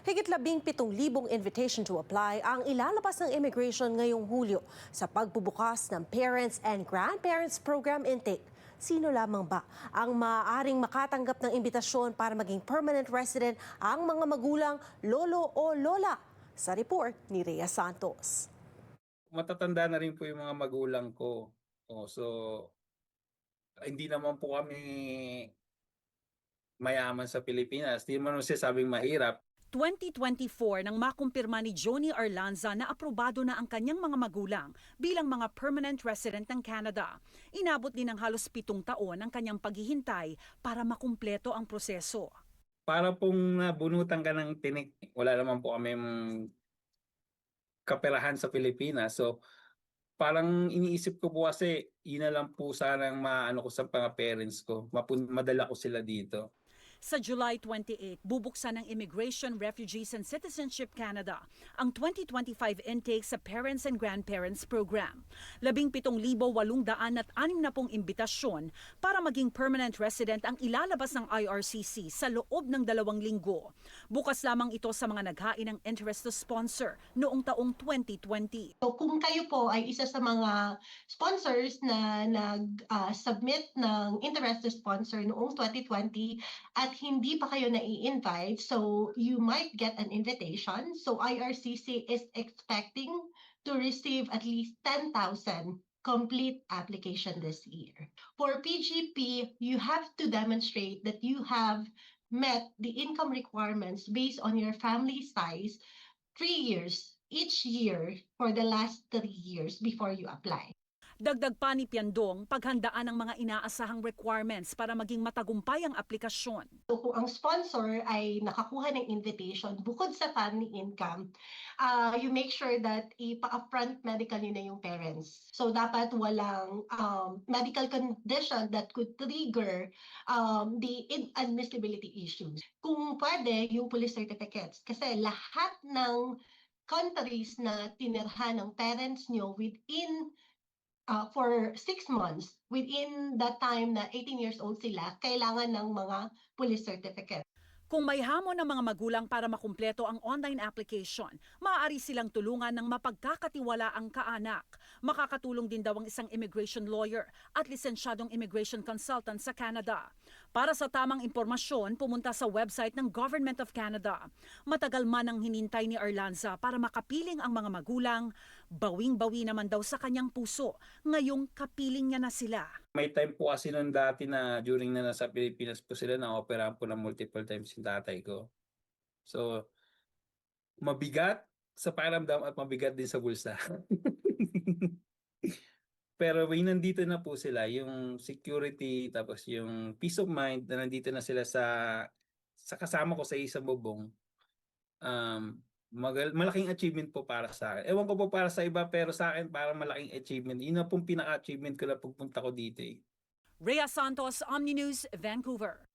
Higit 17,000 invitation to apply ang ilalabas ng immigration ngayong Hulyo sa pagbubukas ng Parents and Grandparents Program intake. Sino lamang ba ang maaaring makatanggap ng imbitasyon para maging permanent resident ang mga magulang, lolo o lola? Sa report ni Rhea Santos. Matatanda na rin po yung mga magulang ko. So hindi naman po kami mayaman sa Pilipinas. Di naman sabing mahirap. 2024 nang makumpirma ni Joni Arlanza na aprobado na ang kanyang mga magulang bilang mga permanent resident ng Canada. Inabot din ng halos 7 taon ang kanyang paghihintay para makumpleto ang proseso. Para pong nabunutan ka ng tinik, wala naman po kami kaperahan sa Pilipinas. So parang iniisip ko po kasi yun na lang po sanang maano ko sa mga parents ko. Madala ko sila dito. Sa July 28, bubuksan ng Immigration, Refugees and Citizenship Canada ang 2025 intake sa Parents and Grandparents Program. 17,860 imbitasyon para maging permanent resident ang ilalabas ng IRCC sa loob ng 2 linggo. Bukas lamang ito sa mga naghain ng interest to sponsor noong taong 2020. So kung kayo po ay isa sa mga sponsors na nag-submit ng interest to sponsor noong 2020 at hindi pa kayo na-i-invite, so you might get an invitation. So IRCC is expecting to receive at least 10,000 complete application this year. For PGP, you have to demonstrate that you have met the income requirements based on your family size 3 years each year for the last 3 years before you apply. Dagdag pa ni Piandong, paghandaan ng mga inaasahang requirements para maging matagumpay ang aplikasyon. So kung ang sponsor ay nakakuha ng invitation, bukod sa family income, you make sure that ipa-upfront medical yun na yung parents. So dapat walang medical condition that could trigger the inadmissibility issues. Kung pwede, yung police certificates. Kasi lahat ng countries na tinirhan ng parents nyo within for 6 months, within that time na 18 years old sila, kailangan ng mga police certificate. Kung may hamon ng mga magulang para makumpleto ang online application, maaari silang tulungan ng mapagkakatiwalaang kaanak. Makakatulong din daw ang isang immigration lawyer at lisensyadong immigration consultant sa Canada. Para sa tamang impormasyon, pumunta sa website ng Government of Canada. Matagal man ang hinintay ni Arlanza para makapiling ang mga magulang, bawing-bawi naman daw sa kanyang puso. Ngayong kapiling niya na sila. May time po kasi noon dati na during na nasa Pilipinas po sila, na-operahan po ng multiple times yung tatay ko. So, mabigat sa pakiramdam at mabigat din sa bulsa. Pero when nandito na po sila, yung security, tapos yung peace of mind na nandito na sila sa kasama ko sa isang bubong, malaking achievement po para sa akin. Ewan ko po para sa iba, pero sa akin parang malaking achievement. Yun na pong pinaka-achievement ko na pagpunta ko dito. Rhea Santos, Omni News, Vancouver.